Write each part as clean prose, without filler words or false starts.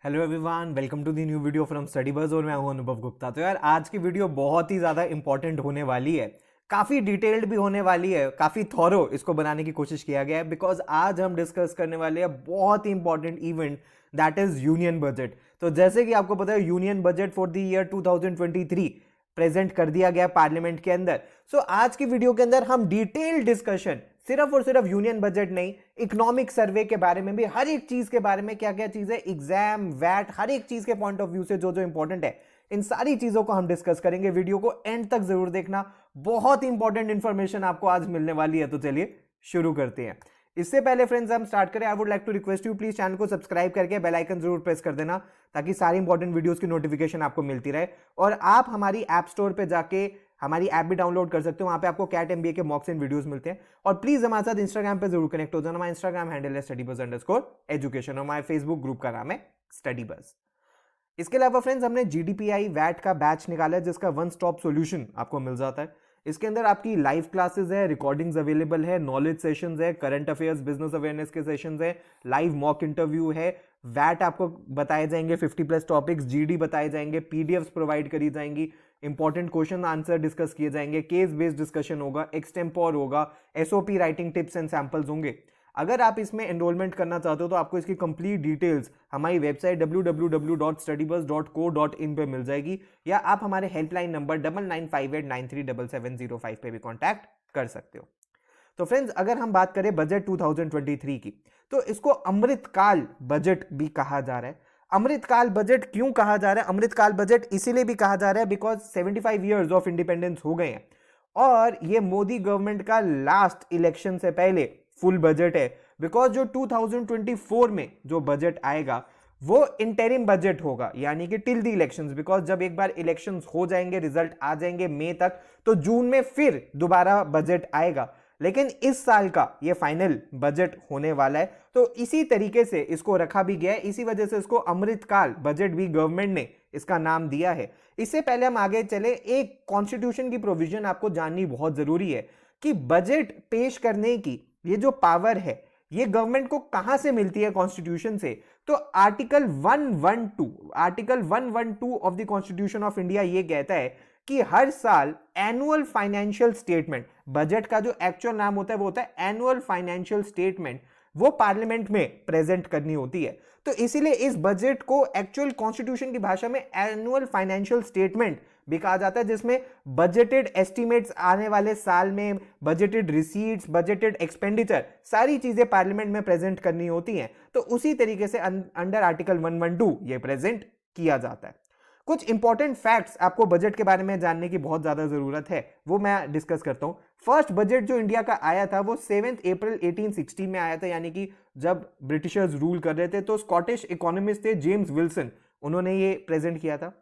Hello everyone, welcome to the new video from Study Buzz और मैं हूं अनुभव गुप्ता। तो यार आज की वीडियो बहुत ही ज़्यादा इंपॉर्टेंट होने वाली है, काफ़ी डिटेल्ड भी होने वाली है, काफ़ी थॉरो इसको बनाने की कोशिश किया गया है बिकॉज आज हम डिस्कस करने वाले हैं बहुत ही important event that is union budget. तो जैसे कि आपको पता है union budget for the year 2023 present कर दिया गया पार्लियामेंट के अंदर। सो आज की वीडियो के अंदर हम डिटेल डिस्कशन सिर्फ और सिर्फ यूनियन बजट नहीं, इकोनॉमिक सर्वे के बारे में भी, हर एक चीज के बारे में, क्या क्या चीज है, एग्जाम वैट, हर एक चीज के पॉइंट ऑफ व्यू से जो जो इंपॉर्टेंट है, इन सारी चीजों को हम डिस्कस करेंगे। वीडियो को एंड तक जरूर देखना, बहुत इंपॉर्टेंट इंफॉर्मेशन आपको आज मिलने वाली है। तो चलिए शुरू करते हैं। इससे पहले फ्रेंड्स हम स्टार्ट करें, I would like to request you please channel को सब्सक्राइब करके बेल आइकन जरूर प्रेस कर देना ताकि सारी इंपॉर्टेंट वीडियोस की नोटिफिकेशन आपको मिलती रहे। और आप हमारी ऐप स्टोर पे जाके हमारी ऐप भी डाउनलोड कर सकते हो, वहां पे आपको कैट एमबीए के मॉक्स एंड वीडियोस मिलते हैं। और प्लीज हमारे साथ इंस्टाग्राम पे जरूर कनेक्ट हो जाना। हमारा इंस्टाग्राम हैंडल है StudyBuzz_education और हमारे फेसबुक ग्रुप का नाम है स्टडी बज़। इसके अलावा फ्रेंड्स हमने जीडीपीआई वैट का बैच निकाला है जिसका वन स्टॉप सॉल्यूशन आपको मिल जाता है। इसके अंदर आपकी लाइव क्लासेस है, रिकॉर्डिंग्स अवेलेबल है, नॉलेज सेशंस है, करंट अफेयर्स, बिजनेस अवेयरनेस के सेशंस है, लाइव मॉक इंटरव्यू है, वैट आपको बताए जाएंगे 50+ टॉपिक्स, जीडी बताए जाएंगे, पीडीएफ्स प्रोवाइड करी जाएंगी, इंपॉर्टेंट क्वेश्चन आंसर डिस्कस किए जाएंगे, केस बेस्ड डिस्कशन होगा, एक्सटेम्पोर होगा, SOP writing tips and samples होंगे। अगर आप इसमें एनरोलमेंट करना चाहते हो तो आपको इसकी कंप्लीट डिटेल्स हमारी वेबसाइट www.studybuzz.co.in पे मिल जाएगी, या आप हमारे हेल्पलाइन नंबर 9958937705 पे भी कांटेक्ट कर सकते हो। तो फ्रेंड्स अगर हम बात करें बजट 2023 की, तो इसको अमृतकाल बजट भी कहा जा रहा है। अमृतकाल बजट क्यों कहा जा रहा है? अमृतकाल बजट इसीलिए भी कहा जा रहा है बिकॉज 75 ईयर्स ऑफ इंडिपेंडेंस हो गए हैं और ये मोदी गवर्नमेंट का लास्ट इलेक्शन से पहले फुल बजट है। बिकॉज जो 2024 में जो बजट आएगा वो इंटरिम बजट होगा, यानी कि टिल द इलेक्शंस। बिकॉज जब एक बार इलेक्शंस हो जाएंगे, रिजल्ट आ जाएंगे मई तक, तो जून में फिर दोबारा बजट आएगा। लेकिन इस साल का ये फाइनल बजट होने वाला है, तो इसी तरीके से इसको रखा भी गया है, इसी वजह से इसको अमृतकाल बजट भी गवर्नमेंट ने इसका नाम दिया है। इससे पहले हम आगे चले, एक कॉन्स्टिट्यूशन की प्रोविजन आपको जाननी बहुत जरूरी है कि बजट पेश करने की ये जो पावर है ये गवर्नमेंट को कहां से मिलती है कॉन्स्टिट्यूशन से। तो article 112 of the constitution of India ये कहता है कि हर साल एनुअल फाइनेंशियल स्टेटमेंट, बजट का जो एक्चुअल नाम होता है वो होता है एनुअल फाइनेंशियल स्टेटमेंट, वो पार्लियामेंट में प्रेजेंट करनी होती है। तो इसीलिए इस बजट को एक्चुअल कॉन्स्टिट्यूशन की भाषा में एनुअल फाइनेंशियल स्टेटमेंट भी कहा जाता है, जिसमें बजटेड एस्टिमेट्स आने वाले साल में, बजटेड रिसीट्स, बजटेड एक्सपेंडिचर, सारी चीजें पार्लियामेंट में प्रेजेंट करनी होती हैं। तो उसी तरीके से अंडर आर्टिकल 112 ये प्रेजेंट किया जाता है। कुछ इंपॉर्टेंट फैक्ट्स आपको बजट के बारे में जानने की बहुत ज्यादा जरूरत है, वो मैं डिस्कस करता हूं। फर्स्ट बजट जो इंडिया का आया था वो 7 अप्रैल 1860 में आया था, यानी कि जब ब्रिटिशर्स रूल कर रहे थे। तो स्कॉटिश इकोनॉमिस्ट थे जेम्स विल्सन, उन्होंने ये प्रेजेंट किया था।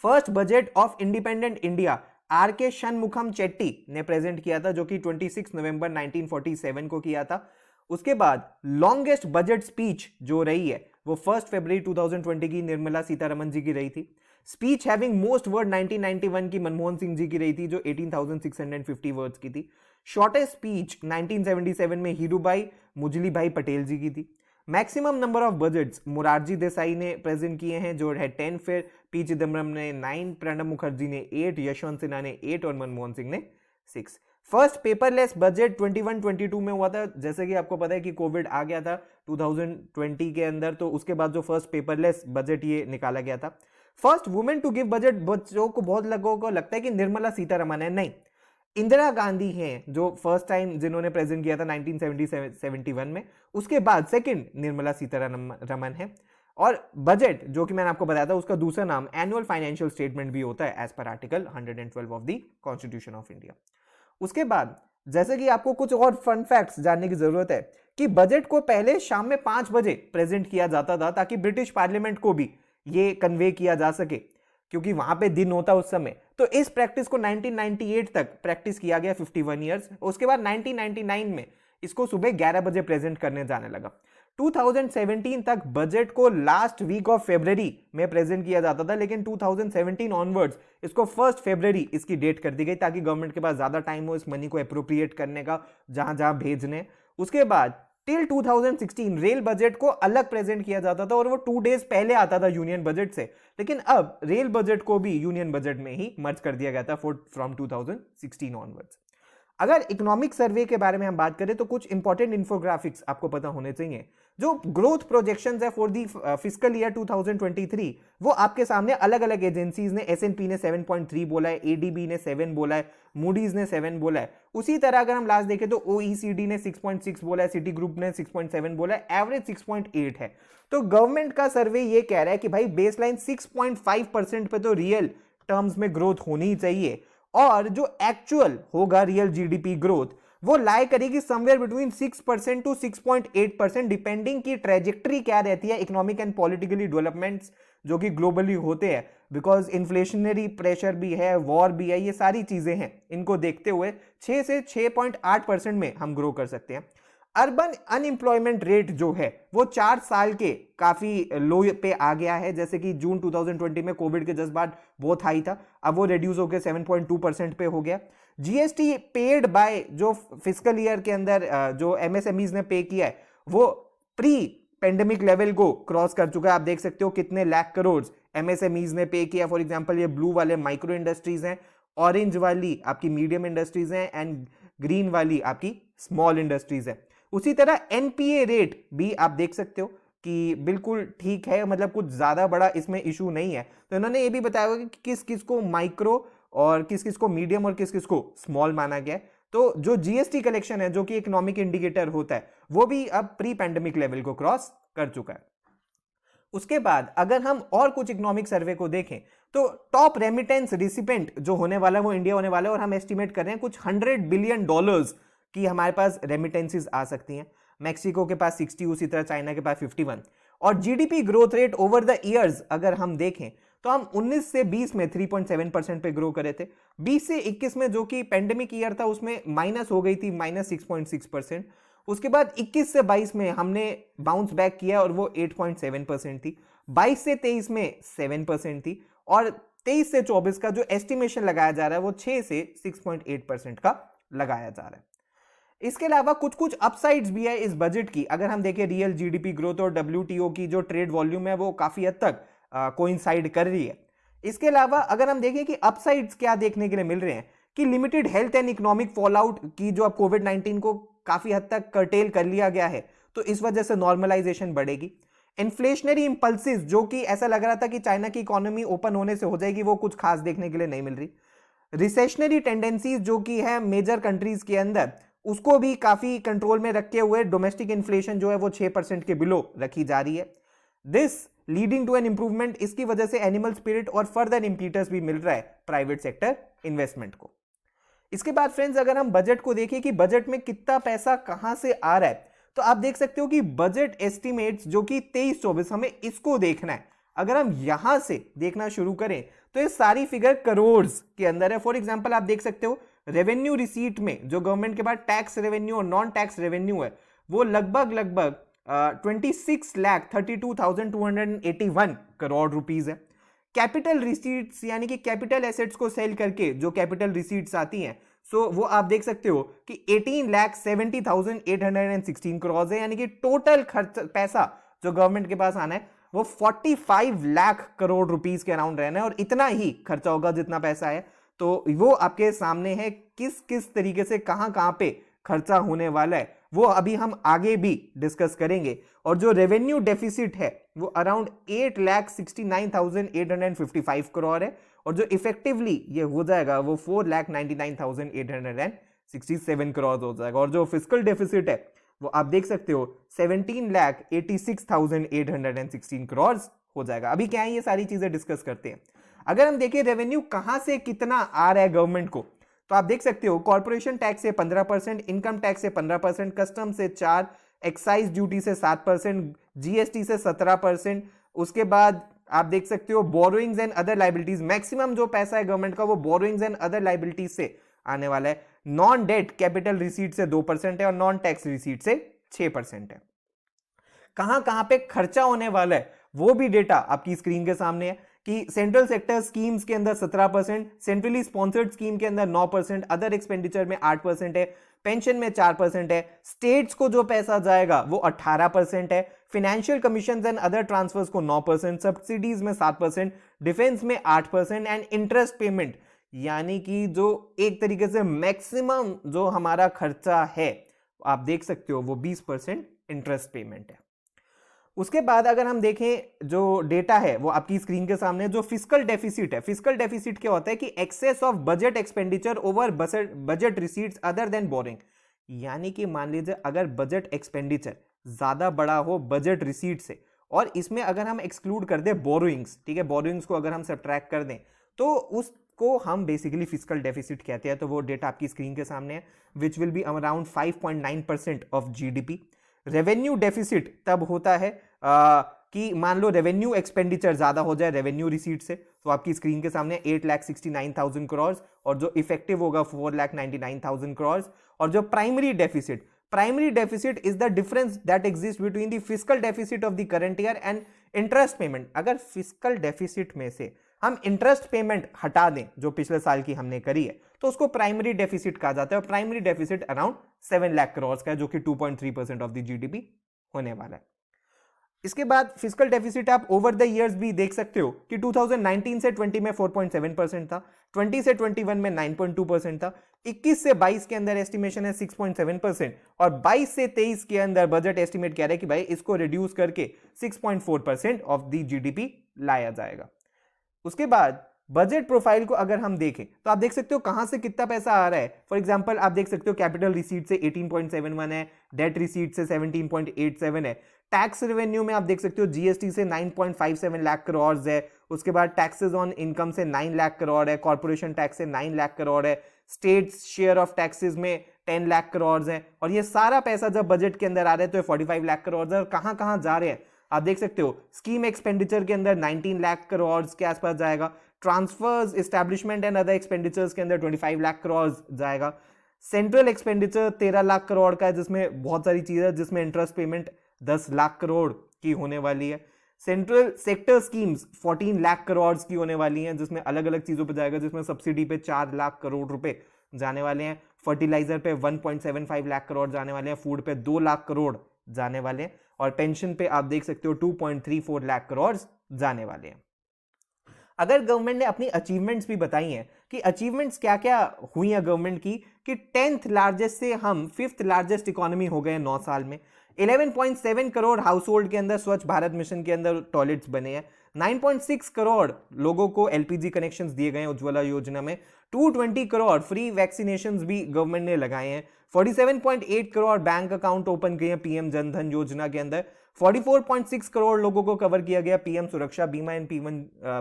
First budget of independent India R K Shanmukham Chetty ने प्रेजेंट किया था, जो कि 26 नवंबर 1947 को किया था। उसके बाद लॉन्गेस्ट बजट स्पीच जो रही है वो 1 फरवरी 2020 की निर्मला सीतारमण जी की रही थी। स्पीच हैविंग मोस्ट वर्ड 1991 की मनमोहन सिंह जी की रही थी, जो 18,650 वर्ड्स की थी। शॉर्टेस्ट स्पीच 1977 में हीरूभाई मुजली भाई पटेल जी की थी। Maximum number of budgets Morarji Desai ने प्रेजेंट किए हैं, जो है 10, फिर पी चिदम्बरम ने 9, प्रणब मुखर्जी ने 8, यशवंत सिन्हा ने 8 और मनमोहन सिंह ने 6। फर्स्ट पेपरलेस बजट 21-22 में हुआ था। जैसे कि आपको पता है कि कोविड आ गया था 2020 के अंदर, तो उसके बाद जो फर्स्ट पेपरलेस बजट ये निकाला गया था। First women to give budget, बच्चों को बहुत लोगों को लगता है कि निर्मला सीतारमण है, नहीं, इंदिरा गांधी हैं जो फर्स्ट टाइम जिन्होंने प्रेजेंट किया था 1971 में। उसके बाद सेकंड निर्मला सीतारमण है। और बजट जो कि मैंने आपको बताया था उसका दूसरा नाम एनुअल फाइनेंशियल स्टेटमेंट भी होता है as per article 112 of the constitution of India. उसके बाद जैसे कि आपको कुछ और फन फैक्ट्स जानने की जरूरत है कि बजट को पहले शाम में 5 बजे प्रेजेंट किया जाता था ताकि ब्रिटिश पार्लियामेंट को भी ये कन्वे किया जा सके, क्योंकि वहां पे दिन होता उस समय। तो इस प्रैक्टिस को 1998 तक प्रैक्टिस किया गया, 51 ईयर्स। उसके बाद 1999 में इसको सुबह 11 बजे प्रेजेंट करने जाने लगा। 2017 तक बजट को लास्ट वीक ऑफ फरवरी में प्रेजेंट किया जाता था, लेकिन 2017 ऑनवर्ड्स इसको 1 फरवरी इसकी डेट कर दी गई ताकि गवर्नमेंट के पास ज्यादा टाइम हो इस मनी को अप्रोप्रिएट करने का, जहां जहां भेजने। उसके बाद टिल 2016 रेल बजट को अलग प्रेजेंट किया जाता था और वो 2 डेज पहले आता था यूनियन बजट से, लेकिन अब रेल बजट को भी यूनियन बजट में ही मर्ज कर दिया गया था फ्रॉम 2016 ऑनवर्ड्स। अगर इकोनॉमिक सर्वे के बारे में हम बात करें तो कुछ इंपॉर्टेंट इंफोग्राफिक्स आपको पता होने चाहिए। जो ग्रोथ प्रोजेक्शंस है फॉर दी फिस्कल ईयर 2023 वो आपके सामने अलग अलग एजेंसीज ने, S&P ने 7.3 बोला है, ADB ने 7 बोला है, मूडीज ने 7 बोला है। उसी तरह अगर हम लास्ट देखें तो OECD ने 6.6 बोला है, सिटी ग्रुप ने 6.7 बोला है, एवरेज 6.8 है। तो गवर्नमेंट का सर्वे ये कह रहा है कि भाई बेसलाइन 6.5% पे तो रियल टर्म्स में ग्रोथ होनी ही चाहिए, और जो एक्चुअल होगा रियल जीडीपी ग्रोथ वो लाई करेगी समवेयर बिटवीन 6% टू 6.8%, डिपेंडिंग की ट्रेजेक्टरी क्या रहती है इकोनॉमिक एंड पॉलिटिकली डेवलपमेंट्स जो कि ग्लोबली होते हैं, बिकॉज इन्फ्लेशनरी प्रेशर भी है, वॉर भी है, ये सारी चीजें हैं। इनको देखते हुए 6 से 6.8% में हम ग्रो कर सकते हैं। अर्बन अनएम्प्लॉयमेंट रेट जो है वो 4 साल के काफी लो पे आ गया है, जैसे कि जून 2020 में कोविड के जस्ट बाद बहुत हाई था, अब वो रिड्यूस होकर 7.2% पे हो गया। जीएसटी पेड बाय जो फिस्कल ईयर के अंदर जो एमएसएमईज ने पे किया है वो प्री पेंडेमिक लेवल को क्रॉस कर चुका है। आप देख सकते हो कितने लाख करोड़ एमएसएमईज ने पे किया। फॉर एग्जांपल ये ब्लू वाले माइक्रो इंडस्ट्रीज हैं, ऑरेंज वाली आपकी मीडियम इंडस्ट्रीज हैं, एंड ग्रीन वाली आपकी स्मॉल इंडस्ट्रीज है। उसी तरह एनपीए रेट भी आप देख सकते हो कि बिल्कुल ठीक है, मतलब कुछ ज्यादा बड़ा इसमें इशू नहीं है। तो इन्होंने ये भी बताया होगा कि किस किस को माइक्रो और किस किस को मीडियम और किस किस को स्मॉल माना गया है। तो जो जीएसटी कलेक्शन है जो कि इकोनॉमिक इंडिकेटर होता है वो भी अब प्री पैंडेमिक लेवल को क्रॉस कर चुका है। उसके बाद अगर हम और कुछ इकोनॉमिक सर्वे को देखें तो टॉप रेमिटेंस रिसिपेंट जो होने वाला है वो इंडिया होने वाला है, और हम एस्टिमेट कर रहे हैं कुछ $100 बिलियन कि हमारे पास रेमिटेंसेस आ सकती हैं। मैक्सिको के पास 60, उसी तरह चाइना के पास 51। और GDP growth rate over the years अगर हम देखें तो हम 19 से 20 में 3.7% पे ग्रो करे थे, 20 से 21 में जो कि पेंडेमिक ईयर था उसमें माइनस हो गई थी -6.6%। उसके बाद 21 से 22 में हमने बाउंस बैक किया और वो 8.7% थी, 22 से 23 में 7% थी, और 23 से 24 का जो एस्टिमेशन लगाया जा रहा है वो 6 से 6.8% का लगाया जा रहा है। इसके अलावा कुछ कुछ अपसाइड्स भी है इस बजट की। अगर हम देखें रियल जीडीपी ग्रोथ और डब्ल्यूटीओ की जो ट्रेड वॉल्यूम है वो काफी हद तक कोइंसाइड कर रही है। इसके अलावा अगर हम देखें कि अपसाइड्स क्या देखने के लिए मिल रहे हैं कि limited health and economic fallout की जो अब कोविड-19 को काफी हद तक कर्टेल कर लिया गया है, तो इस वजह से नॉर्मलाइजेशन बढ़ेगी। इन्फ्लेशनरी इंपल्सिस जो कि ऐसा लग रहा था कि चाइना की इकोनॉमी ओपन होने से हो जाएगी, वो कुछ खास देखने के लिए नहीं मिल रही। रिसेशनरी टेंडेंसीज जो कि है मेजर कंट्रीज के अंदर उसको भी काफी कंट्रोल में रखे हुए डोमेस्टिक इन्फ्लेशन जो है वो 6% के बिलो रखी जा रही है। This leading to an improvement, इसकी वजह से एनिमल स्पिरिट और फर्दर इंपीटस भी मिल रहा है प्राइवेट सेक्टर इन्वेस्टमेंट को। इसके बाद फ्रेंड्स अगर हम बजट को देखें कि बजट में कितना पैसा कहां से आ रहा है, तो आप देख सकते हो कि बजट एस्टिमेट्स जो कि 23-24 हमें इसको देखना है। अगर हम यहां से देखना शुरू करें तो ये सारी फिगर करोड़ के अंदर है। फॉर एग्जांपल आप देख सकते हो रेवेन्यू रिसीट में जो गवर्नमेंट के पास टैक्स रेवेन्यू और नॉन टैक्स रेवेन्यू है वो लगभग 26,32,281 करोड़ रुपीस है। कैपिटल रिसीट्स यानी कि कैपिटल एसेट्स को सेल करके जो कैपिटल रिसीट्स आती हैं, सो वो आप देख सकते हो कि 18,70,816 करोड़ है, यानी कि टोटल खर्च पैसा जो गवर्नमेंट के पास आना है वो 45 लाख करोड़ रुपीस के अराउंड रहना है, और इतना ही खर्चा होगा जितना पैसा है। तो वो आपके सामने है किस किस तरीके से कहां कहां पे खर्चा होने वाला है, वो अभी हम आगे भी डिस्कस करेंगे। और जो रेवेन्यू डेफिसिट है वो अराउंड 8,69,855 करोड़ है, और जो इफेक्टिवली ये हो जाएगा वो 4,99,867 करोड़ हो जाएगा। और जो फिस्कल डेफिसिट है वो आप देख सकते हो 17,86,816 करोड़ हो जाएगा। अभी क्या है ये सारी चीजें डिस्कस करते हैं। अगर हम देखें रेवेन्यू कहां से कितना आ रहा है गवर्नमेंट को, तो आप देख सकते हो कॉर्पोरेशन टैक्स से 15%, इनकम टैक्स से 15%, कस्टम से 4%, एक्साइज ड्यूटी से 7%, जीएसटी से 17%। उसके बाद आप देख सकते हो borrowings and other liabilities, maximum जो पैसा है गवर्नमेंट का वो बोरोइंग्स एंड अदर लाइबिलिटीज से आने वाला है। नॉन डेट कैपिटल रिसीट से 2% है और नॉन टैक्स रिसीट से 6% है। कहां कहां पे खर्चा होने वाला है वो भी डेटा आपकी स्क्रीन के सामने है कि सेंट्रल सेक्टर स्कीम्स के अंदर 17%, सेंट्रली स्पॉन्सर्ड स्कीम के अंदर 9%, अदर एक्सपेंडिचर में 8% है, पेंशन में 4% है, स्टेट्स को जो पैसा जाएगा वो 18% है, financial commission and other transfers को 9%, सब्सिडीज में 7%, डिफेंस में 8% एंड इंटरेस्ट पेमेंट यानी कि जो एक तरीके से मैक्सिमम जो हमारा खर्चा है आप देख सकते हो वो 20% इंटरेस्ट पेमेंट है। उसके बाद अगर हम देखें जो डेटा है वो आपकी स्क्रीन के सामने, जो फिस्कल डेफिसिट है, फिस्कल डेफिसिट क्या होता है कि excess of budget expenditure over budget receipts other than borrowing, यानी कि मान लीजिए अगर बजट एक्सपेंडिचर ज्यादा बड़ा हो बजट रिसीट से और इसमें अगर हम एक्सक्लूड कर दें बोरोइंग्स, ठीक है, बोरोइंग्स को अगर हम सब्ट्रैक्ट कर दें तो उसको हम बेसिकली फिस्कल डेफिसिट कहते हैं। तो वो डेटा आपकी स्क्रीन के सामने है, which will be around 5.9% of GDP. Revenue deficit तब होता है कि मान लो रेवेन्यू एक्सपेंडिचर ज्यादा हो जाए रेवेन्यू रिसीट से, तो आपकी स्क्रीन के सामने 8,69,000 करोड़ और जो इफेक्टिव होगा 4,99,000 करोड़। और जो primary deficit is the difference that exist between the fiscal deficit of the current year and interest payment. अगर फिस्कल डेफिसिट में से हम इंटरेस्ट पेमेंट हटा दें जो पिछले साल की हमने करी है तो उसको प्राइमरी डेफिसिट कहा जाता है, और primary deficit around 7 lakh crore का है जो कि 2.3% ऑफ द जीडीपी होने वाला है। इसके बाद फिस्कल डेफिसिट आप ओवर द इयर्स भी देख सकते हो कि 2019 से 20 में 4.7% था, 20 से 21 में 9.2% था, 21 से 22 के अंदर एस्टिमेशन है 6.7% और 22 से 23 के अंदर बजट एस्टिमेट कह रहा है कि भाई इसको रिड्यूस करके 6.4% ऑफ द जीडीपी लाया जाएगा। उसके बाद बजट प्रोफाइल को अगर हम देखें तो आप देख सकते हो कहां से कितना पैसा आ रहा है। फॉर एग्जांपल आप देख सकते हो कैपिटल रिसीट से 18.71 है, डेट रिसीट से 17.87 है, टैक्स रेवेन्यू में आप देख सकते हो जीएसटी से 9.57 लाख करोड़ है, उसके बाद टैक्सेस ऑन इनकम से 9 लाख करोड़ है, कॉर्पोरेशन टैक्स से 9 लाख करोड़ है, स्टेट्स शेयर ऑफ टैक्सेस में 10 लाख करोड़ है, और ये सारा पैसा जब बजट के अंदर आ रहा है तो 45 लाख करोड़ है। और कहां कहां जा रहे हैं आप देख सकते हो, स्कीम एक्सपेंडिचर के अंदर 19 लाख करोड़ के आसपास जाएगा, transfers establishment and other expenditures के अंदर 25 लाख करोड़ जाएगा, सेंट्रल एक्सपेंडिचर 13 लाख करोड़ का है जिसमें बहुत सारी चीजें, जिसमें इंटरेस्ट पेमेंट 10 लाख करोड़ की होने वाली है, central sector schemes 14 lakh crore की होने वाली हैं जिसमें अलग अलग चीजों पर जाएगा, जिसमें सब्सिडी पे 4 लाख करोड़ रुपए जाने वाले हैं, फर्टिलाइजर पे 1.75 लाख करोड़ जाने वाले हैं, फूड पे 2 लाख करोड़ जाने वाले हैं, और पेंशन पे आप देख सकते हो 2.34 लाख करोड़ जाने वाले हैं। अगर गवर्नमेंट ने अपनी अचीवमेंट्स भी बताई हैं कि अचीवमेंट्स क्या क्या हुई है गवर्नमेंट की, कि 10th लार्जेस्ट से हम 5th लार्जेस्ट इकोनॉमी हो गए 9 साल में, 11.7 करोड़ हाउस होल्ड के अंदर स्वच्छ भारत मिशन के अंदर टॉयलेट्स बने हैं, 9.6 करोड़ लोगों को एलपीजी कनेक्शंस दिए गए हैं उज्ज्वला योजना में, 220 करोड़ फ्री वैक्सीनेशंस भी गवर्नमेंट ने लगाए हैं, 47.8 करोड़ बैंक अकाउंट ओपन किए हैं पीएम जनधन योजना के अंदर, 44.6 करोड़ लोगों को कवर किया गया पीएम सुरक्षा बीमा एंड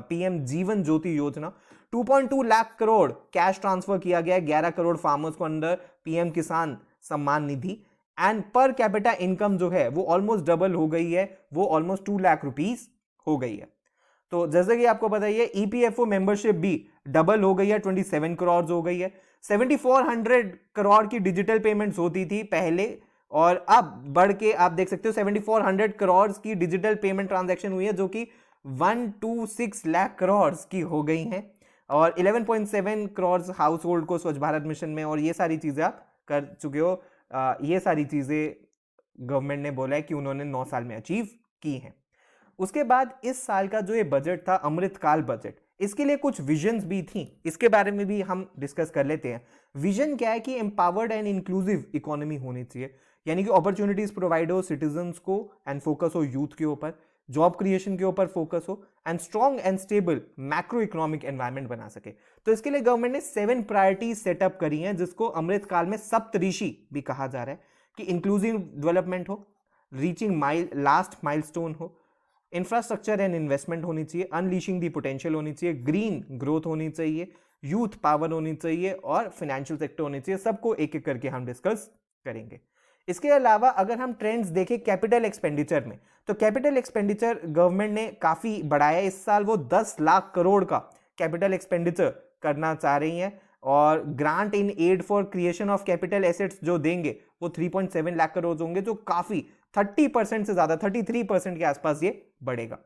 पीएम जीवन ज्योति योजना, 2.2 लाख करोड़ कैश ट्रांसफर किया गया है 11 करोड़ फार्मर्स को अंडर पीएम किसान Samman Nidhi, and per capita income जो है वो ऑलमोस्ट डबल हो गई है, वो ऑलमोस्ट 2 लाख रुपीस हो गई है। तो जैसे कि आपको पता ही है ईपीएफओ मेंबरशिप भी डबल हो गई है, 27 करोड़ हो गई है, 7400 करोड़ की डिजिटल पेमेंट्स होती थी पहले, और अब बढ़ के आप देख सकते हो 7400 करोड़ की डिजिटल पेमेंट ट्रांजैक्शन हुई है जो कि 126 लाख करोड़ की हो गई हैं, और 11.7 करोड़ हाउस होल्ड को स्वच्छ भारत मिशन में, और ये सारी चीजें आप कर चुके हो। ये सारी चीजें गवर्नमेंट ने बोला है कि उन्होंने 9 साल में अचीव की हैं। उसके बाद इस साल का जो ये बजट था अमृतकाल बजट, इसके लिए कुछ विजन्स भी थी, इसके बारे में भी हम डिस्कस कर लेते हैं। विजन क्या है कि एम्पावर्ड एंड इंक्लूसिव इकोनॉमी होनी चाहिए, यानी कि अपॉर्चुनिटीज प्रोवाइड हो सिटीजन्स को एंड फोकस हो यूथ के ऊपर, जॉब क्रिएशन के ऊपर फोकस हो, and strong and stable macro economic environment बना सके। तो इसके लिए गवर्नमेंट ने 7 प्रायोरिटीज सेटअप करी हैं जिसको अमृतकाल में सप्तऋषि भी कहा जा रहा है, कि इंक्लूसिव डेवलपमेंट हो, रीचिंग लास्ट माइलस्टोन हो, इंफ्रास्ट्रक्चर एंड इन्वेस्टमेंट होनी चाहिए, अनलीशिंग दी पोटेंशियल होनी चाहिए, ग्रीन ग्रोथ होनी चाहिए, यूथ पावर होनी चाहिए, और फाइनेंशियल सेक्टर होनी चाहिए। सबको एक एक करके हम डिस्कस करेंगे। इसके अलावा अगर हम ट्रेंड्स देखें कैपिटल एक्सपेंडिचर में, तो कैपिटल एक्सपेंडिचर गवर्नमेंट ने काफी बढ़ाया है। इस साल वो 10 लाख करोड़ का कैपिटल एक्सपेंडिचर करना चाह रही हैं, और grant in aid for creation of capital assets जो देंगे वो 3.7 लाख करोड़ होंगे, जो काफी 30% से ज्यादा 33% के आसपास ये बढ़ेगा।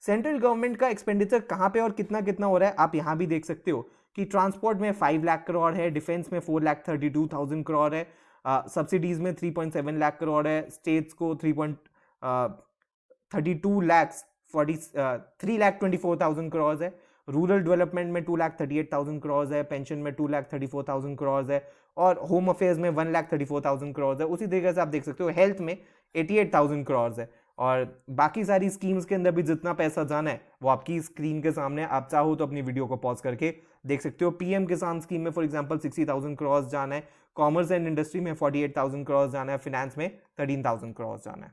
सेंट्रल गवर्नमेंट का एक्सपेंडिचर कहां पे और कितना कितना हो रहा है आप यहां भी देख सकते हो कि ट्रांसपोर्ट में 5 लाख करोड़ है, डिफेंस में 4,32,000 करोड़ है, सब्सिडीज में 3.7 लाख करोड़ है, स्टेट्स को 3.32 लाख 3,24,000 करोड़ है, रूरल डेवलपमेंट में 2,38,000 करोड़ है, पेंशन में 2,34,000 करोड़ है, और होम अफेयर्स में 1,34,000 करोड़ है। उसी तरीके से आप देख सकते हो हेल्थ में 88,000 करोड़ है, और बाकी सारी स्कीम्स के अंदर भी जितना पैसा जाना है वो आपकी स्क्रीन के सामने, आप चाहो तो अपनी वीडियो को पॉज करके देख सकते हो। पीएम किसान स्कीम में फॉर एग्जांपल 60,000 करोड़ जाना है, कॉमर्स एंड इंडस्ट्री में 48,000 करोड़ जाना है, फाइनेंस में 13,000 करोड़ जाना है।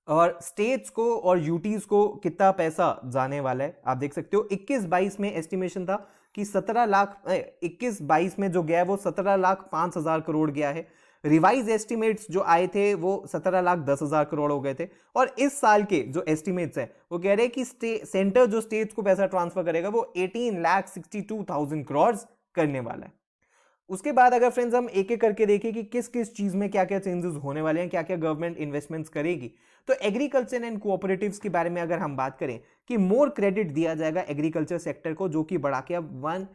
और स्टेट्स को और यूटीज को कितना पैसा जाने वाला है आप देख सकते हो। 21-22 में एस्टिमेशन था कि 21-22 में जो गया है वो 17,05,000 करोड़ गया है। रिवाइज एस्टिमेट्स जो आए थे वो 17,10,000 करोड़ हो गए थे। और इस साल के जो एस्टिमेट्स हैं वो कह रहे हैं कि सेंटर जो स्टेट्स को पैसा ट्रांसफर करेगा वो 18,62,000 करोड़ करने वाला है। उसके बाद अगर फ्रेंड्स हम एक एक करके देखें कि किस किस चीज में क्या क्या चेंजेस होने वाले हैं, क्या क्या गवर्नमेंट इन्वेस्टमेंट्स करेगी, तो एग्रीकल्चर एंड कोऑपरेटिव्स के बारे में अगर हम बात करें कि मोर क्रेडिट दिया जाएगा एग्रीकल्चर सेक्टर को, जो कि बढ़ा के अब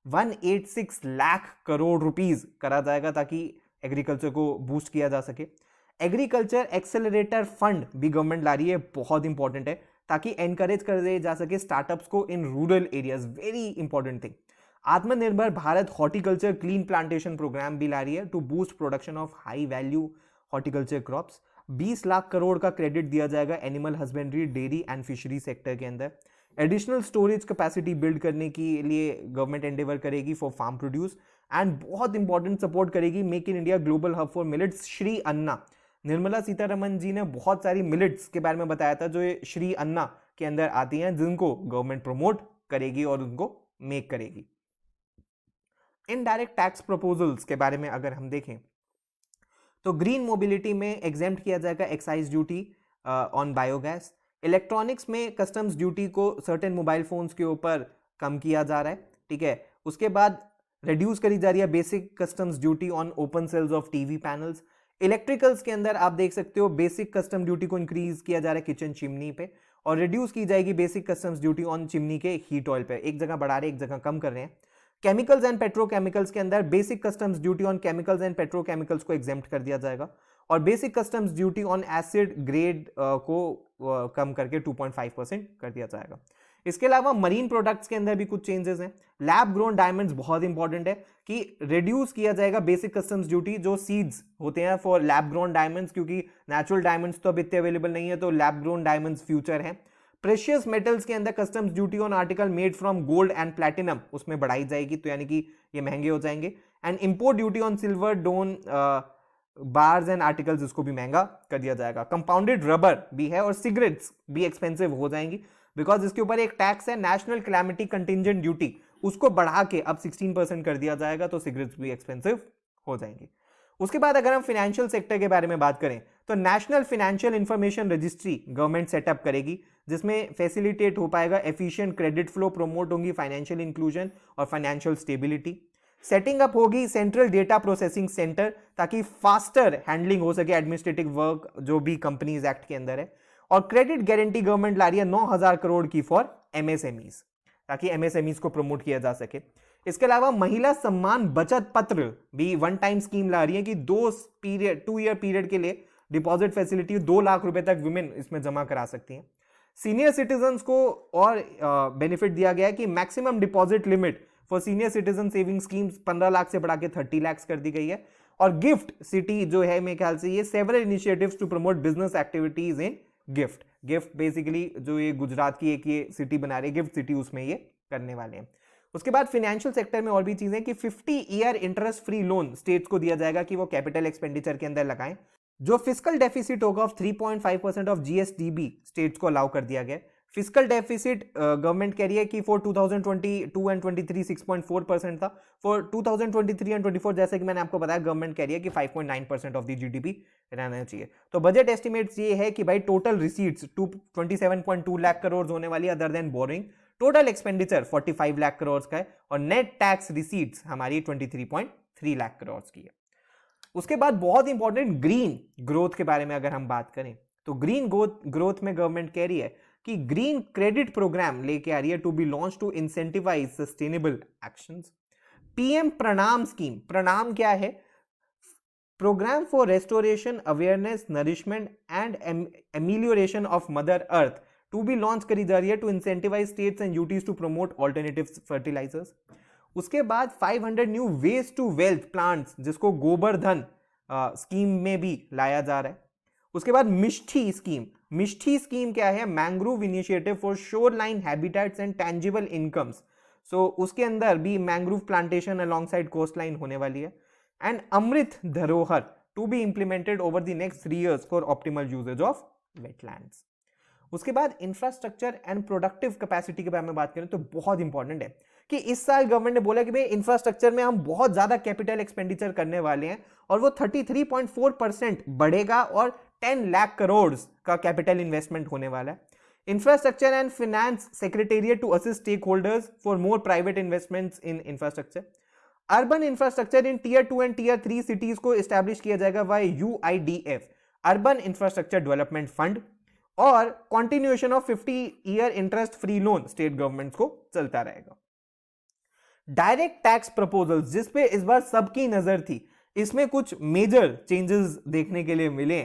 186 लाख करोड़ रुपीस करा जाएगा ताकि एग्रीकल्चर को बूस्ट किया जा सके। एग्रीकल्चर एक्सेलरेटर फंड भी गवर्नमेंट ला रही है, बहुत इंपॉर्टेंट है, ताकि एनकरेज कर दिया जा सके स्टार्टअप्स को in rural areas, very important thing. Atmanirbhar Bharat horticulture clean plantation programme भी ला रही है to boost production of high value horticulture crops. 20 lakh crore का क्रेडिट दिया जाएगा animal husbandry, dairy and fishery sector के अंदर। एडिशनल स्टोरेज कैपेसिटी बिल्ड करने के लिए गवर्नमेंट एंडेवर करेगी फॉर फार्म प्रोड्यूस, एंड बहुत इंपॉर्टेंट सपोर्ट करेगी make in India global hub for millets. Shri अन्ना, निर्मला सीतारमन जी ने बहुत सारी मिलेट्स के बारे में बताया था जो ये श्री अन्ना के अंदर आती हैं, जिनको गवर्नमेंट प्रमोट करेगी और उनको मेक करेगी। इनडायरेक्ट टैक्स प्रपोजल्स के बारे में अगर हम देखें तो ग्रीन मोबिलिटी में एग्जेम्प्ट किया जाएगा excise duty on biogas. Electronics में कस्टम्स ड्यूटी को सर्टेन मोबाइल फोन्स के ऊपर कम किया जा रहा है, ठीक है। उसके बाद रिड्यूस करी जा रही है basic customs duty on open cells of TV panels. Electricals के अंदर आप देख सकते हो बेसिक कस्टम ड्यूटी को इंक्रीज किया जा रहा है किचन चिमनी पे, और रिड्यूस की जाएगी basic customs duty on chimney के हीट ऑयल पे। एक जगह बढ़ा रहे, एक जगह कम कर रहे हैं। केमिकल्स एंड पेट्रोकेमिकल्स के अंदर basic customs duty on chemicals and petrochemicals को एग्जेम्प्ट कर दिया जाएगा, और basic customs duty on acid grade को कम करके 2.5% कर दिया जाएगा। इसके अलावा मरीन प्रोडक्ट्स के अंदर भी कुछ चेंजेस हैं। लैब ग्रोन डायमंड्स बहुत इंपॉर्टेंट है कि रिड्यूस किया जाएगा बेसिक कस्टम्स ड्यूटी जो सीड्स होते हैं फॉर लैब ग्रोन डायमंड्स, क्योंकि नेचुरल डायमंड्स तो अब इतने अवेलेबल नहीं है, तो लैब ग्रोन डायमंड्स फ्यूचर है। प्रेशियस मेटल्स के अंदर customs duty on article made from gold and platinum उसमें बढ़ाई जाएगी, तो यानी कि ये महंगे हो जाएंगे। And import duty on silver dore bars and articles, इसको भी महंगा कर दिया जाएगा। कंपाउंडेड रबर भी है, और सिगरेट्स भी एक्सपेंसिव हो जाएंगी बिकॉज इसके ऊपर एक टैक्स है नेशनल कैलामिटी कंटिंजेंट ड्यूटी, उसको बढ़ा के अब 16% कर दिया जाएगा, तो सिगरेट्स भी एक्सपेंसिव हो जाएंगे। उसके बाद अगर हम फाइनेंशियल सेक्टर के बारे में बात करें तो national financial information registry government setup करेगी, जिसमें फैसिलिटेट हो पाएगा एफिशिएंट क्रेडिट फ्लो, प्रमोट होंगी फाइनेंशियल इंक्लूजन और फाइनेंशियल स्टेबिलिटी। सेटिंग अप होगी सेंट्रल डेटा प्रोसेसिंग सेंटर ताकि फास्टर हैंडलिंग हो सके एडमिनिस्ट्रेटिव वर्क जो भी कंपनीज एक्ट के अंदर है। और क्रेडिट गारंटी गवर्नमेंट ला रही है 9,000 करोड़ की फॉर एमएसएमईज, ताकि एमएसएमईज को प्रमोट किया जा सके। इसके अलावा महिला सम्मान बचत पत्र भी वन टाइम स्कीम ला रही है कि 2 ईयर पीरियड के लिए डिपॉजिट फैसिलिटी 2 लाख रुपए तक विमेन इसमें जमा करा सकती हैं। सीनियर सिटीजन्स को और बेनिफिट दिया गया है कि maximum deposit limit for senior citizen saving schemes 15 lakh से बढ़ा के 30 लाख कर दी गई है। और गिफ्ट सिटी जो है मेरे ख्याल से ये several initiatives to promote business activities in GIFT basically जो ये गुजरात की एक ये सिटी बना रही है गिफ्ट सिटी, उसमें ये करने वाले हैं। उसके बाद फाइनेंशियल सेक्टर में और भी चीजें कि 50 year interest free loan states को दिया जाएगा कि वो कैपिटल एक्सपेंडिचर के अंदर लगाएं। जो फिस्कल डेफिसिट होगा ऑफ 3.5% ऑफ जीएसडीबी स्टेट्स को अलाउ कर दिया गया। फिस्कल डेफिसिट गवर्नमेंट कह रही है कि फॉर 2022 एंड 23 6.4% था। फॉर 2023 एंड 24 जैसे कि मैंने आपको बताया गवर्नमेंट कह रही है कि 5.9% ऑफ द जीडीपी रहना चाहिए। तो बजट एस्टिमेट्स ये है कि भाई टोटल रिसीट्स 27.2 लाख करोड़ होने वाली other than boring. Total expenditure 45 lakh crore का है, और नेट टैक्स रिसीट्स हमारी 23.3 लाख करोड़ की है। उसके बाद बहुत इंपॉर्टेंट ग्रीन ग्रोथ के बारे में अगर हम बात करें तो ग्रीन ग्रोथ में गवर्नमेंट कह रही है कि ग्रीन क्रेडिट प्रोग्राम लेके आ रही है to be launch to incentivize sustainable actions. PM PRANAM scheme, PRANAM क्या है? Program for restoration, awareness, nourishment and amelioration of mother earth to be launch करी जा रही है to incentivize states and UTs to promote alternative fertilizers. उसके बाद 500 new waste to wealth plants, जिसको Gobardhan scheme में भी लाया जा रहा है। उसके बाद मिष्ठी स्कीम। मिष्ठी स्कीम क्या है? Mangrove initiative for shore line habitats and tangible incomes. So उसके अंदर भी mangrove plantation along side coast line होने वाली है। And Amrit Dharohar to be implemented over the next 3 years for optimal usages of wetlands. उसके बाद इंफ्रास्ट्रक्चर एंड प्रोडक्टिव कैपेसिटी के बारे में बात करें तो बहुत इंपॉर्टेंट है कि इस साल गवर्नमेंट ने बोला कि भाई इंफ्रास्ट्रक्चर में हम बहुत ज्यादा कैपिटल एक्सपेंडिचर करने वाले हैं और वो 33.4% बढ़ेगा और 10 लाख करोड़ का कैपिटल इन्वेस्टमेंट होने वाला है। Infrastructure and finance secretariat to assist stake holders for more private investments in infrastructure. Urban infrastructure in tier 2 and tier 3 cities को एस्टैब्लिश किया जाएगा by UIDF, urban infrastructure development fund, और continuation of 50-year interest free loan state government को चलता रहेगा। Direct tax proposals, जिसपे इस बार सबकी नजर थी, इसमें कुछ मेजर चेंजेस देखने के लिए मिले।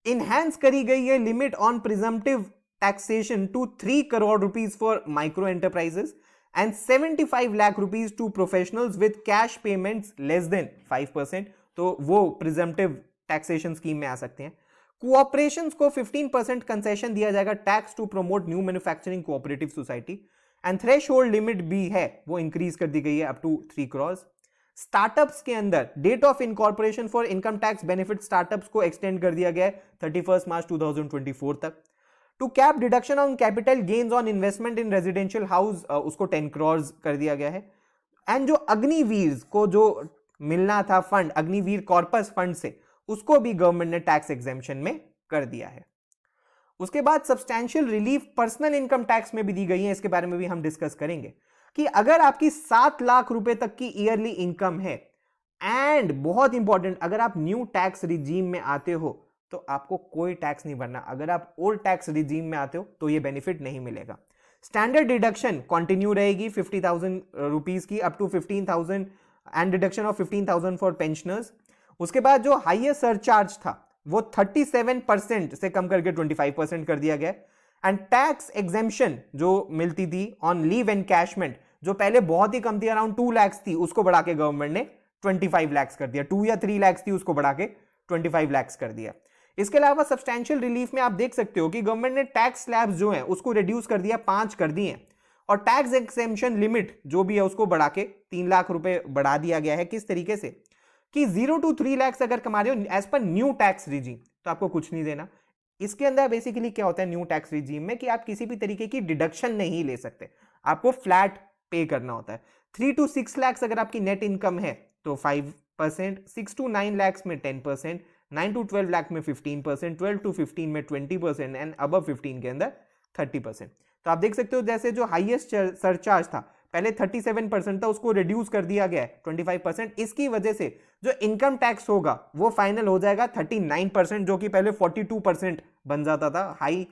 इनहैंस करी गई है limit on presumptive taxation to 3 crore rupees for micro enterprises and 75 lakh rupees to professionals with cash payments less than 5%, तो वो प्रिजम्पटिव टैक्सेशन स्कीम में आ सकते हैं। कोऑपरेशंस को 15% कंसेशन दिया जाएगा tax to promote new manufacturing cooperative society. And threshold limit भी है वो इंक्रीज कर दी गई है अप टू 3 crores। स्टार्टअप्स के अंदर date of incorporation for income tax benefit startups को एक्सटेंड कर दिया गया है 31 मार्च 2024 तक। To cap deduction on capital gains on investment in residential house, उसको 10 crores कर दिया गया है। एंड जो अग्निवीर को जो मिलना था फंड, अग्निवीर कॉर्पस फंड से, उसको भी गवर्नमेंट ने टैक्स एग्जेम्पशन में कर दिया है। उसके बाद substantial relief personal income tax में भी दी गई है, इसके बारे में भी हम डिस्कस करेंगे कि अगर आपकी 7 लाख रुपए तक की ईयरली इनकम है एंड बहुत इंपॉर्टेंट, अगर आप न्यू टैक्स रिजीम में आते हो तो आपको कोई टैक्स नहीं भरना। अगर आप ओल्ड टैक्स रिजीम में आते हो तो ये बेनिफिट नहीं मिलेगा। स्टैंडर्ड डिडक्शन कंटिन्यू रहेगी 50,000 रुपीज की up to 15,000 and deduction of 15,000 for pensioners. उसके बाद जो हाईएस्ट सरचार्ज था वो 37% से कम करके 25% कर दिया गया। एंड टैक्स एग्जेम्पशन जो मिलती थी ऑन लीव एनकैशमेंट, जो पहले बहुत ही कम थी, अराउंड 2 lakhs थी, उसको बढ़ा के गवर्नमेंट ने 25 lakhs कर दिया। 2 या 3 lakhs थी, उसको बढ़ा के 25 lakhs कर दिया। इसके अलावा सब्सटैंशियल रिलीफ में आप देख सकते हो कि गवर्नमेंट ने टैक्स स्लैब्स जो है उसको रिड्यूस कर दिया, 5 कर दिए, और टैक्स एग्जेम्पशन लिमिट जो भी है उसको बढ़ा के 3 लाख रुपए बढ़ा दिया गया है। किस तरीके से कि 0 to 3 lakhs अगर कमा रहे हो as per new tax regime तो आपको कुछ नहीं देना। इसके अंदर बेसिकली क्या होता है न्यू टैक्स रिजीम में कि आप किसी भी तरीके की डिडक्शन नहीं ले सकते, आपको फ्लैट पे करना होता है। 3 to 6 lakhs अगर आपकी नेट इनकम है तो 5%, 6 to 9 lakhs में 10%, 9 to 12 लाख में 15%, 12 to 15 में 20% एंड अबव 15 के अंदर 30%। तो आप देख सकते हो जैसे जो हाईएस्ट सरचार्ज था पहले 37% था, उसको रिड्यूस कर दिया गया है 25%। इसकी वजह से जो इनकम टैक्स होगा वो फाइनल हो जाएगा 39%, जो कि पहले 42% बन जाता था हाई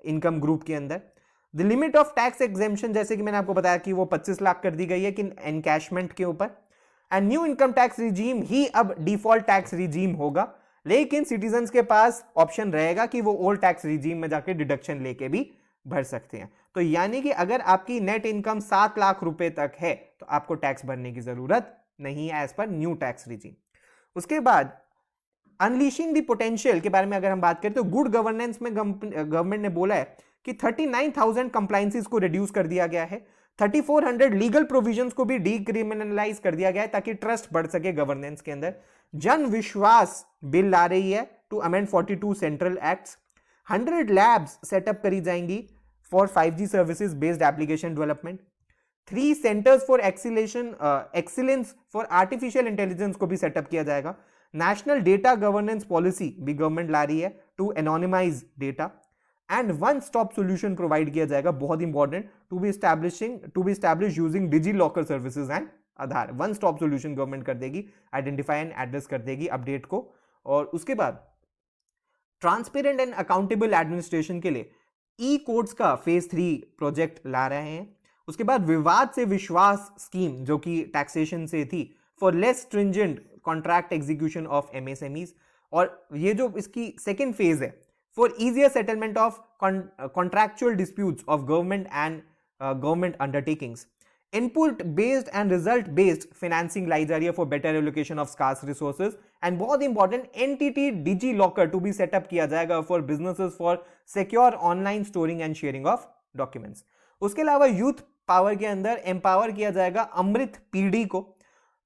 इनकम ग्रुप के अंदर। The limit of tax exemption जैसे कि मैंने आपको बताया कि वो 25 लाख कर दी गई है कि एनकैशमेंट के ऊपर। And new income tax regime ही अब डिफॉल्ट टैक्स रिजीम होगा, लेकिन सिटीजन्स के पास ऑप्शन रहेगा कि वो ओल्ड टैक्स रिजीम में जाके डिडक्शन लेके भी भर सकते हैं। तो यानी कि अगर आपकी नेट इनकम 7 लाख रुपए तक है तो आपको टैक्स भरने की जरूरत नहीं है एज पर न्यू टैक्स रिजीम। उसके बाद अनलीशिंग द पोटेंशियल के बारे में अगर हम बात करें तो गुड गवर्नेंस में गवर्नमेंट ने बोला है कि 39,000 कंप्लायंसेस को रिड्यूस कर दिया गया है, 3400 लीगल प्रोविजंस को भी डीक्रिमिनलाइज कर दिया गया है ताकि ट्रस्ट बढ़ सके गवर्नेंस के अंदर। जन विश्वास बिल ला रही है to amend 42 central acts. 100 labs setup करी जाएंगी for 5G services based application development. 3 centres for excellence for artificial intelligence को भी सेटअप किया जाएगा। नेशनल डेटा गवर्नेंस पॉलिसी भी गवर्नमेंट ला रही है to anonymise data. And one stop solution provide किया जाएगा, बहुत important, to be establish using DigiLocker services and Aadhaar. One stop solution government कर देगी, आइडेंटिफाई एंड एड्रेस कर देगी अपडेट को। और उसके बाद ट्रांसपेरेंट एंड अकाउंटेबल एडमिनिस्ट्रेशन के लिए ई कोड्स का फेज 3 प्रोजेक्ट ला रहे हैं। उसके बाद विवाद से विश्वास स्कीम जो कि टैक्सेशन से थी for less stringent contract execution of MSMEs, और ये जो इसकी सेकेंड फेज है for easier settlement of contractual disputes of government and government undertakings. Input based and result based financing लाई जा रही है for better allocation of scarce resources, and बहुत important entity DigiLocker to be setup किया जाएगा for businesses for secure online storing and sharing of documents. उसके अलावा youth power के अंदर एम्पावर किया जाएगा अमृत पीढ़ी को।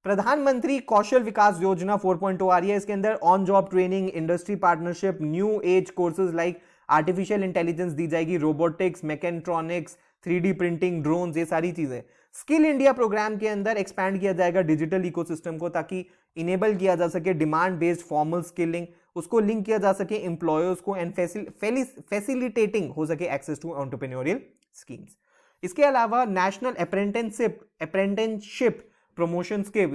प्रधानमंत्री कौशल विकास योजना 4.0 आ रही है, इसके अंदर on job training, industry partnership, new age courses like artificial intelligence दी जाएगी, robotics, mechatronics, 3D printing, drones, ये सारी चीजें। स्किल इंडिया प्रोग्राम के अंदर एक्सपैंड किया जाएगा डिजिटल इकोसिस्टम को, ताकि इनेबल किया जा सके डिमांड बेस्ड फॉर्मल स्किलिंग, उसको लिंक किया जा सके एम्प्लॉयर्स को, एंड फैसिलिटेटिंग हो सके एक्सेस टू एंटरप्रेन्योरियल स्कीम्स। इसके अलावा नेशनल अप्रेंटिसशिप प्रमोशन के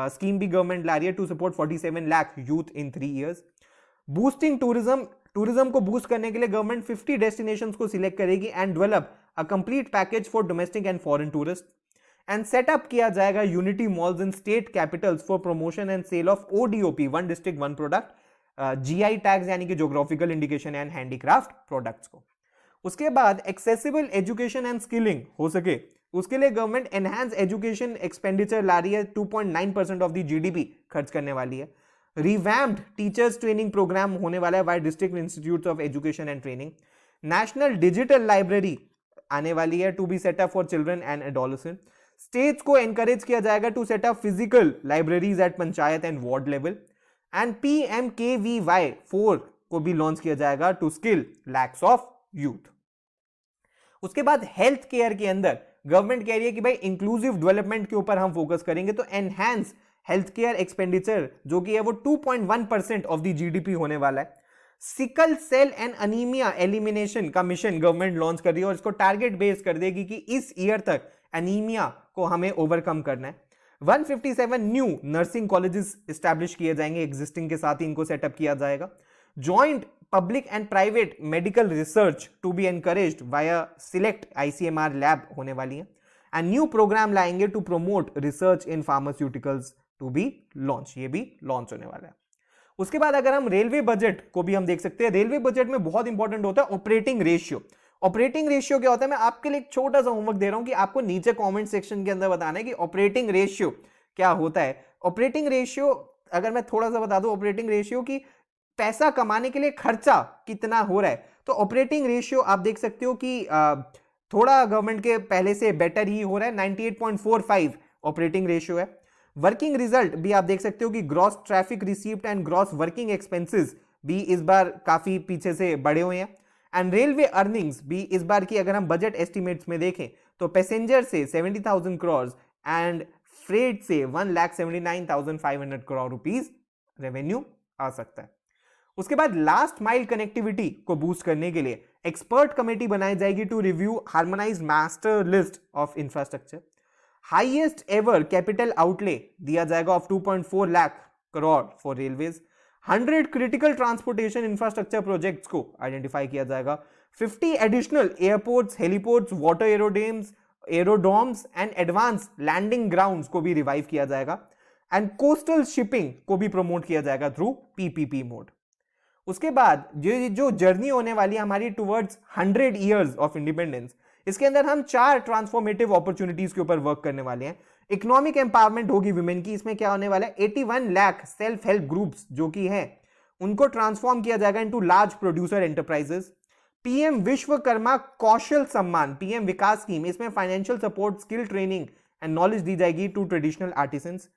स्कीम भी गवर्नमेंट ला रही है to support 47 lakh youth in 3 years। Boosting tourism को बूस्ट करने के लिए गवर्नमेंट 50 डेस्टिनेशंस को सिलेक्ट करेगी and develop a complete package for domestic and foreign tourist, and setup किया जाएगा unity malls in state capitals for promotion and sale of ODOP, one district one product, GI tags यानी कि geographical indication and handicraft products को। उसके बाद accessible education and skilling हो सके, उसके लिए गवर्नमेंट एनहांस एजुकेशन एक्सपेंडिचर ला रही है, 2.9% ऑफ द GDP खर्च करने वाली है। रिवैम्प्ड टीचर्स ट्रेनिंग प्रोग्राम होने वाला है by district institutes of education and training. National digital library आने वाली है to be setup for children and adolescent. States को एनकरेज किया जाएगा to setup physical libraries at panchayat and ward level, and PMKVY 4 को भी लॉन्च किया जाएगा to skill lakhs of youth. उसके बाद हेल्थ केयर के अंदर गवर्नमेंट कह रही है कि भाई इंक्लूसिव डेवलपमेंट के ऊपर हम फोकस करेंगे, तो एनहांस हेल्थ केयर एक्सपेंडिचर जो कि है वो 2.1% ऑफ द GDP होने वाला है। Sickle cell and anemia elimination का मिशन गवर्नमेंट लॉन्च कर रही है, और इसको टारगेट बेस कर देगी कि इस ईयर तक अनीमिया को हमें ओवरकम करना है। 157 न्यू नर्सिंग कॉलेजेस एस्टैब्लिश किए जाएंगे, एग्जिस्टिंग के साथ ही इनको सेटअप किया जाएगा। Joint public and private medical research to be encouraged via select ICMR lab होने वाली है, एंड न्यू प्रोग्राम लाएंगे to promote research in pharmaceuticals to be launch, ये भी लॉन्च होने वाला है। उसके बाद अगर हम रेलवे बजट को भी हम देख सकते हैं, रेलवे बजट में बहुत इंपॉर्टेंट होता है ऑपरेटिंग रेशियो। ऑपरेटिंग रेशियो क्या होता है, मैं आपके लिए एक छोटा सा होमवर्क दे रहा हूं कि आपको नीचे कमेंट सेक्शन के अंदर बताना है कि ऑपरेटिंग रेशियो क्या होता है। ऑपरेटिंग रेशियो अगर मैं थोड़ा सा बता दूं, ऑपरेटिंग रेशियो की पैसा कमाने के लिए खर्चा कितना हो रहा है, तो ऑपरेटिंग रेशियो आप देख सकते हो कि थोड़ा गवर्नमेंट के पहले से बेटर ही हो रहा है, 98.45 ऑपरेटिंग रेशियो है। वर्किंग रिजल्ट भी आप देख सकते हो कि gross traffic received and gross working expenses भी इस बार काफी पीछे से बढ़े हुए हैं, एंड रेलवे अर्निंग्स भी इस बार की अगर हम बजट एस्टिमेट्स में देखें तो पैसेंजर से 70,000 करोड़ एंड फ्रेट से 1,79,500 करोड़ रुपीस रेवेन्यू आ सकता है। उसके बाद लास्ट माइल कनेक्टिविटी को बूस्ट करने के लिए एक्सपर्ट कमेटी बनाई जाएगी to review harmonised master list of infrastructure. Highest ever capital outlay दिया जाएगा of 2.4 lakh crore for railways. 100 critical transportation infrastructure projects को आइडेंटिफाई किया जाएगा। 50 additional airports, heliports, water aerodromes and advance landing grounds को भी रिवाइव किया जाएगा, एंड कोस्टल शिपिंग को भी प्रमोट किया जाएगा थ्रू PPP मोड। उसके बाद जो जर्नी होने वाली है हमारी टुवर्ड्स 100 इयर्स ऑफ इंडिपेंडेंस, इसके अंदर हम 4 ट्रांसफॉर्मेटिव अपॉर्चुनिटीज के ऊपर वर्क करने वाले हैं। इकोनॉमिक एम्पावरमेंट होगी वुमेन की, इसमें क्या होने वाला है 81 लाख सेल्फ हेल्प ग्रुप्स जो कि हैं उनको ट्रांसफॉर्म किया जाएगा into large producer enterprises. PM Vishwakarma Kaushal Samman PM Vikas scheme, इसमें financial support, skill training and knowledge दी जाएगी टू ट्रेडिशनल आर्टिसंस।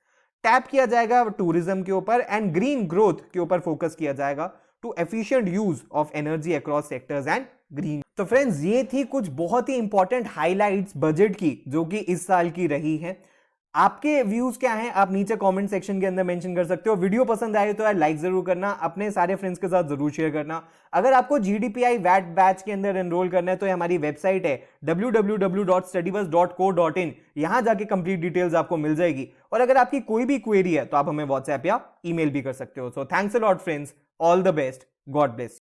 टैप किया जाएगा टूरिज्म के ऊपर, एंड ग्रीन ग्रोथ के ऊपर फोकस किया जाएगा to efficient use of energy across sectors and green. तो फ्रेंड्स ये थी कुछ बहुत ही इंपॉर्टेंट हाइलाइट्स बजट की जो कि इस साल की रही है। आपके व्यूज क्या हैं आप नीचे कमेंट सेक्शन के अंदर मेंशन कर सकते हो। वीडियो पसंद आए तो यार लाइक जरूर करना, अपने सारे फ्रेंड्स के साथ जरूर शेयर करना। अगर आपको GDPI वैट बैच के अंदर एनरोल करना है तो हमारी वेबसाइट है www.studybuzz.co.in, यहां जाके कंप्लीट डिटेल्स आपको मिल जाएगी। और अगर आपकी कोई भी क्वेरी है तो आप हमें व्हाट्सएप या ईमेल भी कर सकते हो। So thanks a lot friends, all the best, God bless.